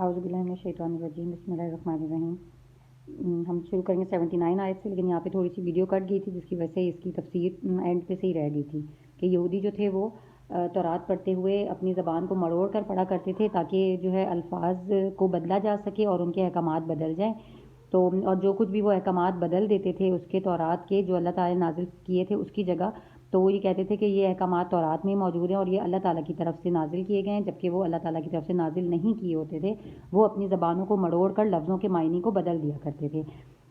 اعوذ باللہ من الشیطان الرجیم، بسم اللہ الرحمن الرحیم۔ ہم شروع کریں گے 79 آیت سے، لیکن یہاں پہ تھوڑی سی ویڈیو کٹ گئی تھی جس کی وجہ سے اس کی تفسیر اینڈ پہ سے ہی رہ گئی تھی کہ یہودی جو تھے وہ تورات پڑھتے ہوئے اپنی زبان کو مروڑ کر پڑھا کرتے تھے تاکہ جو ہے الفاظ کو بدلا جا سکے اور ان کے احکامات بدل جائیں۔ تو اور جو کچھ بھی وہ احکامات بدل دیتے تھے اس کے تورات کے جو اللہ تعالیٰ نے نازل کیے تھے اس کی جگہ، تو وہ یہ کہتے تھے کہ یہ احکامات تورات میں موجود ہیں اور یہ اللہ تعالیٰ کی طرف سے نازل کیے گئے ہیں، جبکہ وہ اللہ تعالیٰ کی طرف سے نازل نہیں کیے ہوتے تھے۔ وہ اپنی زبانوں کو مڑوڑ کر لفظوں کے معنی کو بدل دیا کرتے تھے۔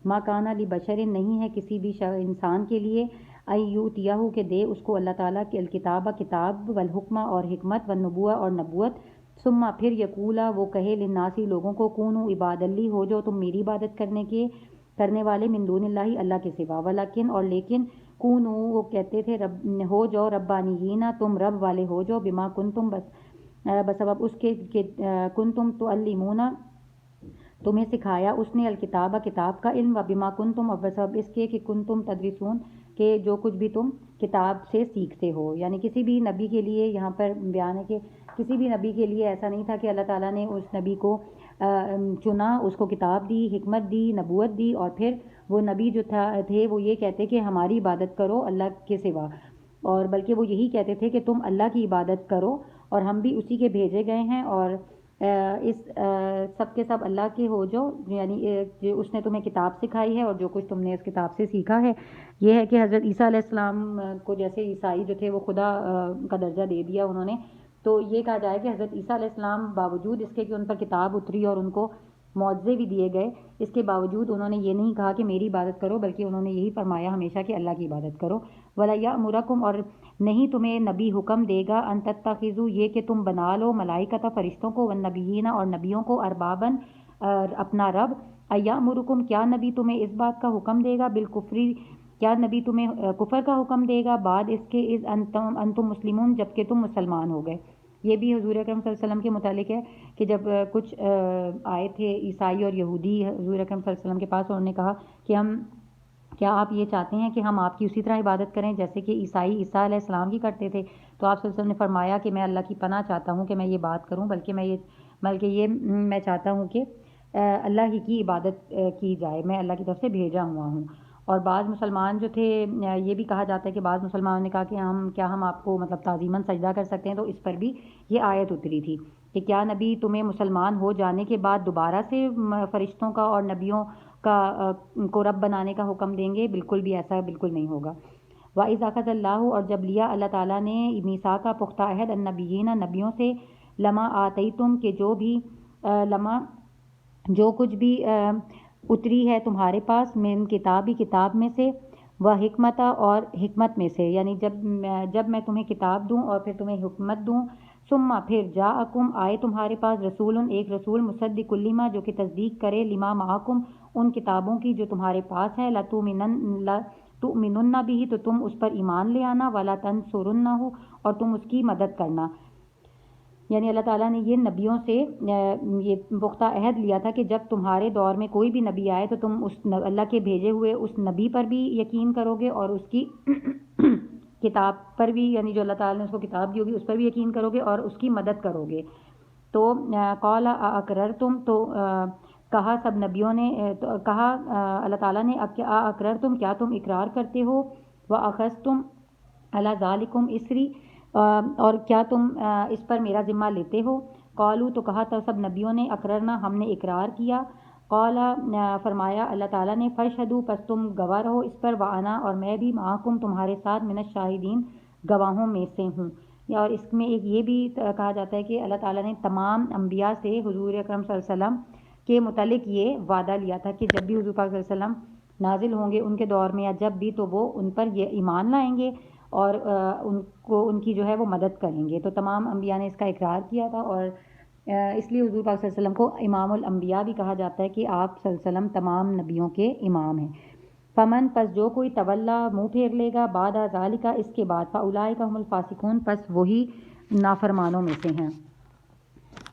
ما کان لبشر، نہیں ہے کسی بھی انسان کے لیے، ان یؤتیہ کہ دے اس کو اللہ تعالیٰ کے الکتاب کتاب، والحکمہ اور حکمت، والنبوہ اور نبوت، ثم پھر یقولا وہ کہے للناس لوگوں کو، کونوا عباد لی ہو جو تم میری عبادت کرنے والے، من دون اللہ اللہ کے سوا، ولیکن اور لیکن، کونو وہ کہتے تھے ہو جو ربانیین تم رب والے ہو جو، بما کنتم بسبب اس کے کنتم تعلمون تمہیں سکھایا اس نے، الکتاب کتاب کا علم، و بما کنتم اور بسبب اس کے کہ کنتم تدرسون کہ جو کچھ بھی تم کتاب سے سیکھتے ہو۔ یعنی کسی بھی نبی کے لیے یہاں پر بیان ہے کہ کسی بھی نبی کے لیے ایسا نہیں تھا کہ اللہ تعالیٰ نے اس نبی کو چنا، اس کو کتاب دی، حکمت دی، نبوت دی، اور پھر وہ نبی جو تھے وہ یہ کہتے کہ ہماری عبادت کرو اللہ کے سوا، اور بلکہ وہ یہی کہتے تھے کہ تم اللہ کی عبادت کرو اور ہم بھی اسی کے بھیجے گئے ہیں، اور اس سب کے سب اللہ کے ہو جو، یعنی اس نے تمہیں کتاب سکھائی ہے اور جو کچھ تم نے اس کتاب سے سیکھا ہے۔ یہ ہے کہ حضرت عیسیٰ علیہ السلام کو جیسے عیسائی جو تھے وہ خدا کا درجہ دے دیا انہوں نے، تو یہ کہا جائے کہ حضرت عیسیٰ علیہ السلام باوجود اس کے کہ ان پر کتاب اتری اور ان کو معجزے بھی دیے گئے، اس کے باوجود انہوں نے یہ نہیں کہا کہ میری عبادت کرو، بلکہ انہوں نے یہی فرمایا ہمیشہ کہ اللہ کی عبادت کرو۔ وَلَا يَأْمُرَكُمْ اور نہیں تمہیں نبی حکم دے گا، ان تتخذوا یہ کہ تم بنا لو، ملائکۃ فرشتوں کو، والنبیین اور نبیوں کو، ارباباً اپنا رب، ایامرکم کیا نبی تمہیں اس بات کا حکم دے گا، بالکفر کیا نبی تمہیں کفر کا حکم دے گا، بعد اس کے اذ انتم مسلمون جبکہ تم مسلمان ہو گئے۔ یہ بھی حضور اکرم صلی اللہ علیہ وسلم کے متعلق ہے کہ جب کچھ آئے تھے عیسائی اور یہودی حضور اکرم صلی اللہ علیہ وسلم کے پاس، اور انہوں نے کہا کہ کیا آپ یہ چاہتے ہیں کہ ہم آپ کی اسی طرح عبادت کریں جیسے کہ عیسائی عیسیٰ علیہ السلام کی کرتے تھے؟ تو آپ صلی اللہ علیہ وسلم نے فرمایا کہ میں اللہ کی پناہ چاہتا ہوں کہ میں یہ بات کروں، بلکہ میں چاہتا ہوں کہ اللہ ہی کی عبادت کی جائے، میں اللہ کی طرف سے بھیجا ہوا ہوں۔ اور بعض مسلمان جو تھے، یہ بھی کہا جاتا ہے کہ بعض مسلمانوں نے کہا کہ ہم آپ کو مطلب تعظیماً سجدہ کر سکتے ہیں، تو اس پر بھی یہ آیت اتری تھی کہ کیا نبی تمہیں مسلمان ہو جانے کے بعد دوبارہ سے فرشتوں کا اور نبیوں کو رب بنانے کا حکم دیں گے؟ بالکل بھی ایسا بالکل نہیں ہوگا۔ وَإِذْ أَخَذَ اللَّهُ اور جب لیا اللہ تعالیٰ نے میثاق پختہ عہد النبیین نبیوں سے، لما آتیتم کہ جو کچھ بھی اتری ہے تمہارے پاس، من کتاب میں سے، و حکمت اور حکمت میں سے، یعنی جب میں تمہیں کتاب دوں اور پھر تمہیں حکمت دوں، ثم پھر جاءکم آئے تمہارے پاس رسول ایک رسول، مصدق لما جو کہ تصدیق کرے، لما معکم ان کتابوں کی جو تمہارے پاس ہے، لتؤمنن بھی تو تم اس پر ایمان لے آنا، ولا تنصرنہ اور تم اس کی مدد کرنا۔ یعنی اللہ تعالیٰ نے یہ نبیوں سے یہ پختہ عہد لیا تھا کہ جب تمہارے دور میں کوئی بھی نبی آئے تو تم اس اللہ کے بھیجے ہوئے اس نبی پر بھی یقین کرو گے اور اس کی کتاب پر بھی، یعنی جو اللہ تعالیٰ نے اس کو کتاب دی ہوگی اس پر بھی یقین کرو گے اور اس کی مدد کرو گے۔ تو قال اقررتم تو کہا سب نبیوں نے کہا اللہ تعالیٰ نے اقررتم کیا تم اقرار کرتے ہو، واخذتم علی ذالکم اسری اور کیا تم اس پر میرا ذمہ لیتے ہو؟ قالوا تو کہا تھا سب نبیوں نے اقررنا ہم نے اقرار کیا۔ قال فرمایا اللہ تعالیٰ نے فاشہدوا پس تم گواہ رہو اس پر، وانا اور میں بھی معکم تمہارے ساتھ، من الشاہدین گواہوں میں سے ہوں۔ اور اس میں ایک یہ بھی کہا جاتا ہے کہ اللہ تعالیٰ نے تمام انبیاء سے حضور اکرم صلی اللہ علیہ وسلم کے متعلق یہ وعدہ لیا تھا کہ جب بھی حضور پاک صلی اللہ علیہ وسلم نازل ہوں گے ان کے دور میں یا جب بھی، تو وہ ان پر یہ ایمان لائیں گے اور ان کی جو ہے وہ مدد کریں گے۔ تو تمام انبیاء نے اس کا اقرار کیا تھا، اور اس لیے حضور پاک صلی اللہ علیہ وسلم کو امام الانبیاء بھی کہا جاتا ہے کہ آپ صلی اللہ علیہ وسلم تمام نبیوں کے امام ہیں۔ فمن پس جو کوئی تولا منہ پھیر لے گا، بعد ذالک اس کے بعد، فاولئک هم الفاسقون پس وہی نافرمانوں میں سے ہیں۔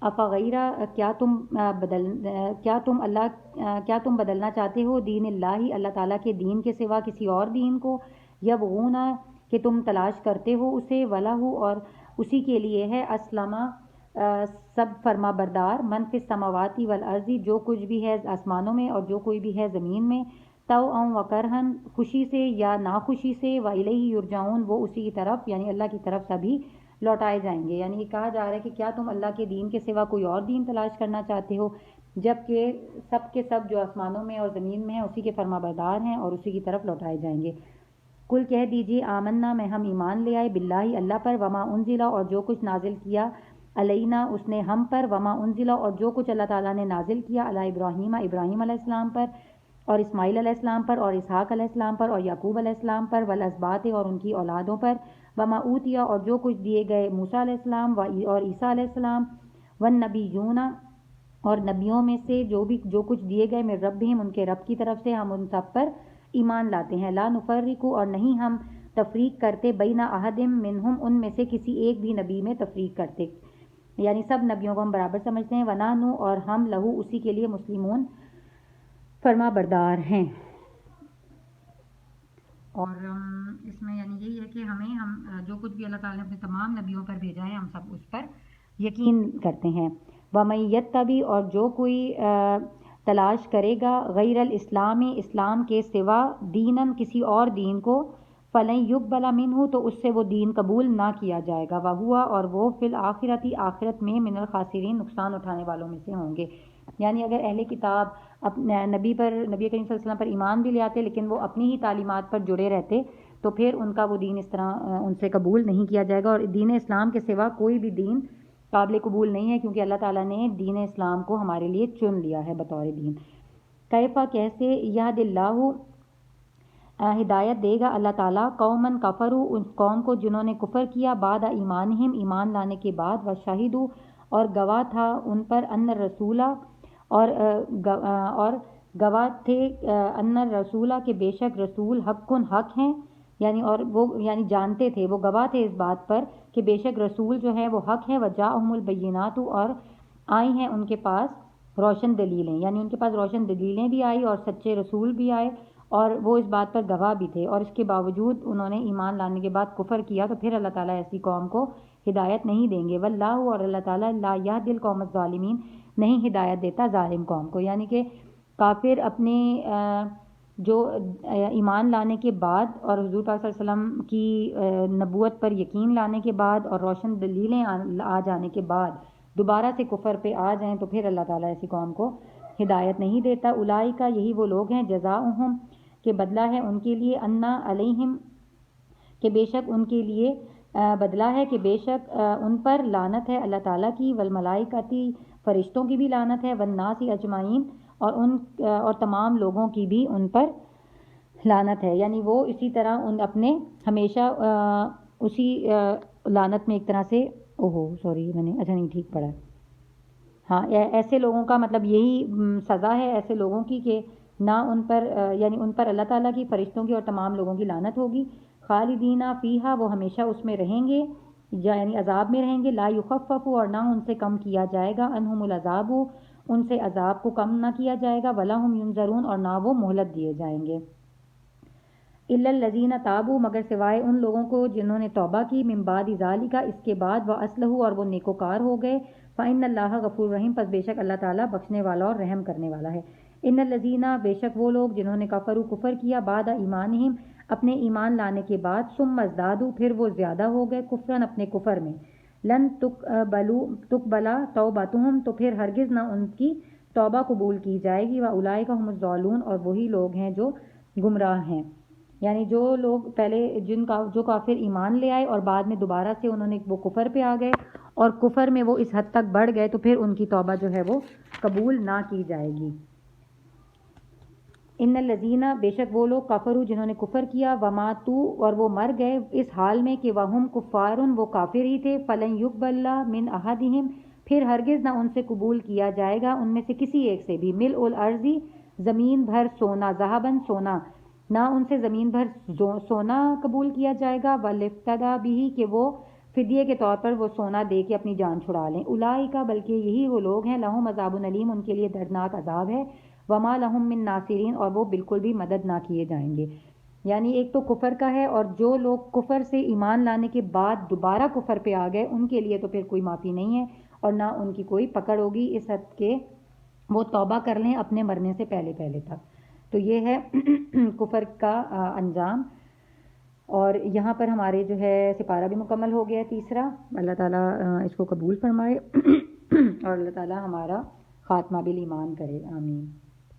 افغیرہ کیا تم بدلنا چاہتے ہو، دین اللہ اللہ تعالیٰ کے دین کے سوا کسی اور دین کو، یبغون کہ تم تلاش کرتے ہو اسے، ولہ اور اسی کے لیے ہے، اسلمہ سب فرما بردار، من فی السماواتی والارضی، جو کچھ بھی ہے آسمانوں میں اور جو کوئی بھی ہے زمین میں، طوعا و کرہن، خوشی سے یا ناخوشی سے، و الیہ یرجعون، وہ اسی کی طرف یعنی اللہ کی طرف سبھی لوٹائے جائیں گے۔ یعنی یہ کہا جا رہا ہے کہ کیا تم اللہ کے دین کے سوا کوئی اور دین تلاش کرنا چاہتے ہو، جبکہ سب کے سب جو آسمانوں میں اور زمین میں ہیں اسی کے فرما بردار ہیں اور اسی کی طرف لوٹائے جائیں گے۔ کل کہہ دیجیے آمنا، میں ہم ایمان لے آئے، باللہ اللہ پر، وما انزلا، اور جو کچھ نازل کیا، علینا اس نے ہم پر، وما انزلا، اور جو کچھ اللہ تعالیٰ نے نازل کیا، علی ابراہیم، ابراہیم علیہ السلام پر، اور اسماعیل علیہ السلام پر، اور اسحاق علیہ السلام پر، اور یعقوب علیہ السلام پر، والاسباط، اور ان کی اولادوں پر، وما اوتیا، اور جو کچھ دیے گئے موسیٰ علیہ السلام اور عیسیٰ علیہ السلام، والنبیون، اور نبیوں میں سے جو کچھ دیے گئے من ربہم، ان کے رب کی طرف سے، ہم ان سب پر ایمان لاتے ہیں، لا نفرق، اور نہیں ہم تفریق کرتے، بین احد منہم، ان میں سے کسی ایک بھی نبی میں تفریق کرتے، یعنی سب نبیوں کو ہم برابر سمجھتے ہیں، ونحن، اور ہم لہو اسی کے لیے مسلمون فرما بردار ہیں۔ اور اس میں یعنی یہی ہے کہ ہم جو کچھ بھی اللہ تعالیٰ نے اپنے تمام نبیوں پر بھیجا ہے ہم سب اس پر یقین کرتے ہیں۔ وَمَن يَتَّبِعْ، اور جو کوئی تلاش کرے گا، غیر الاسلام، اسلام کے سوا، دیناً کسی اور دین کو، فَلَن يُقْبَلَ مِنْهُ، تو اس سے وہ دین قبول نہ کیا جائے گا، وَهُوَ، اور وہ، فی الآخرۃ، آخرت میں، من الخاسرین، نقصان اٹھانے والوں میں سے ہوں گے۔ یعنی اگر اہل کتاب نبی کریم صلی اللہ علیہ وسلم پر ایمان بھی لے آتے لیکن وہ اپنی ہی تعلیمات پر جڑے رہتے تو پھر ان کا وہ دین اس طرح ان سے قبول نہیں کیا جائے گا، اور دین اسلام کے سوا کوئی بھی دین قابل قبول نہیں ہے، کیونکہ اللہ تعالیٰ نے دین اسلام کو ہمارے لیے چن لیا ہے بطور دین۔ کیفا، کیسے، یہد اللہ، ہدایت دے گا اللہ تعالیٰ، قومن کفروا، اس قوم کو جنہوں نے کفر کیا، بعد ایمانہم، ایمان لانے کے بعد، وشہدوا، اور گواہ تھا ان پر، ان رسولہ، اور گواہ تھے ان رسولہ، کہ بے شک رسول، حق ہیں، یعنی اور وہ یعنی جانتے تھے، وہ گواہ تھے اس بات پر کہ بے شک رسول جو ہے وہ حق ہے، وجاءہم البینات، اور آئی ہیں ان کے پاس روشن دلیلیں، یعنی ان کے پاس روشن دلیلیں بھی آئی اور سچے رسول بھی آئے، اور وہ اس بات پر گواہ بھی تھے، اور اس کے باوجود انہوں نے ایمان لانے کے بعد کفر کیا، تو پھر اللہ تعالیٰ ایسی قوم کو ہدایت نہیں دیں گے۔ واللہ، اور اللہ تعالیٰ، لا یہدی القوم الظالمین، نہیں ہدایت دیتا ظالم قوم کو۔ یعنی کہ کافر اپنے جو ایمان لانے کے بعد اور حضور پاک صلی اللہ علیہ وسلم کی نبوت پر یقین لانے کے بعد اور روشن دلیلیں آ جانے کے بعد دوبارہ سے کفر پہ آ جائیں تو پھر اللہ تعالیٰ ایسی قوم کو ہدایت نہیں دیتا۔ اولئک، یہی وہ لوگ ہیں، جزاؤہم، کہ بدلہ ہے ان کے لیے، انا علیہم، کہ بے شک ان کے لیے بدلہ ہے، کہ بے شک ان پر لعنت ہے اللہ تعالیٰ کی، والملائکتی، فرشتوں کی بھی لعنت ہے، والناس اجمعین، اور تمام لوگوں کی بھی ان پر لعنت ہے، یعنی وہ اسی طرح ان اپنے ہمیشہ اسی لعنت میں ایک طرح سے میں نے نہیں ٹھیک پڑھا ہے، ہاں، ایسے لوگوں کا مطلب یہی سزا ہے ایسے لوگوں کی کہ نہ ان پر یعنی ان پر اللہ تعالیٰ کی، فرشتوں کی اور تمام لوگوں کی لعنت ہوگی، خالدین فیہا، وہ ہمیشہ اس میں رہیں گے، یعنی عذاب میں رہیں گے، لا یخفف، اور نہ ان سے کم کیا جائے گا، عنہم العذاب، ان سے عذاب کو کم نہ کیا جائے گا، ولا ہم ینظرون، اور نہ وہ مہلت دیے جائیں گے، الا الذین تابوا، مگر سوائے ان لوگوں کو جنہوں نے توبہ کی، من بعد ذالک، اس کے بعد، واصلحوا، اور وہ نیکوکار ہو گئے، فإن اللہ غفور رحیم، پس بے شک اللہ تعالیٰ بخشنے والا اور رحم کرنے والا ہے۔ ان الذین، بے شک وہ لوگ جنہوں نے کفروا، کفر کیا، بعد ایمانہم، اپنے ایمان لانے کے بعد، ثم ازدادوا، پھر وہ زیادہ ہو گئے، کفرن، اپنے کفر میں، لن تقبلا توبتہم، تو پھر ہرگز نہ ان کی توبہ قبول کی جائے گی، واولئک هم الضالون، اور وہی لوگ ہیں جو گمراہ ہیں، یعنی جو لوگ پہلے جو کافر ایمان لے آئے اور بعد میں دوبارہ سے انہوں نے وہ کفر پہ آ گئے اور کفر میں وہ اس حد تک بڑھ گئے تو پھر ان کی توبہ جو ہے وہ قبول نہ کی جائے گی۔ ان الذین، بے شک وہ لوگ، کفروا، جنہوں نے کفر کیا، وماتوا، اور وہ مر گئے اس حال میں کہ وہم کفارن، وہ کافر ہی تھے، فلن یقبل من احدہم، پھر ہرگز نہ ان سے قبول کیا جائے گا ان میں سے کسی ایک سے بھی، ملء الارض، زمین بھر سونا، ذهبا، سونا، نہ ان سے زمین بھر سونا قبول کیا جائے گا، والافتداء به، کہ وہ فدیے کے طور پر وہ سونا دے کے اپنی جان چھڑا لیں، اولئک، بلکہ یہی وہ لوگ ہیں، لہم عذاب علیم، ان کے لیے دردناک عذاب ہے، وما لہم من ناصرین، اور وہ بالکل بھی مدد نہ کیے جائیں گے۔ یعنی ایک تو کفر کا ہے، اور جو لوگ کفر سے ایمان لانے کے بعد دوبارہ کفر پہ آ گئے ان کے لیے تو پھر کوئی معافی نہیں ہے، اور نہ ان کی کوئی پکڑ ہوگی اس حد کہ وہ توبہ کر لیں اپنے مرنے سے پہلے پہلے تک. تو یہ ہے کفر کا انجام. اور یہاں پر ہمارے جو ہے سپارہ بھی مکمل ہو گیا ہے تیسرا. اللہ تعالیٰ اس کو قبول فرمائے اور اللہ تعالیٰ ہمارا خاتمہ بالایمان کرے. آمین.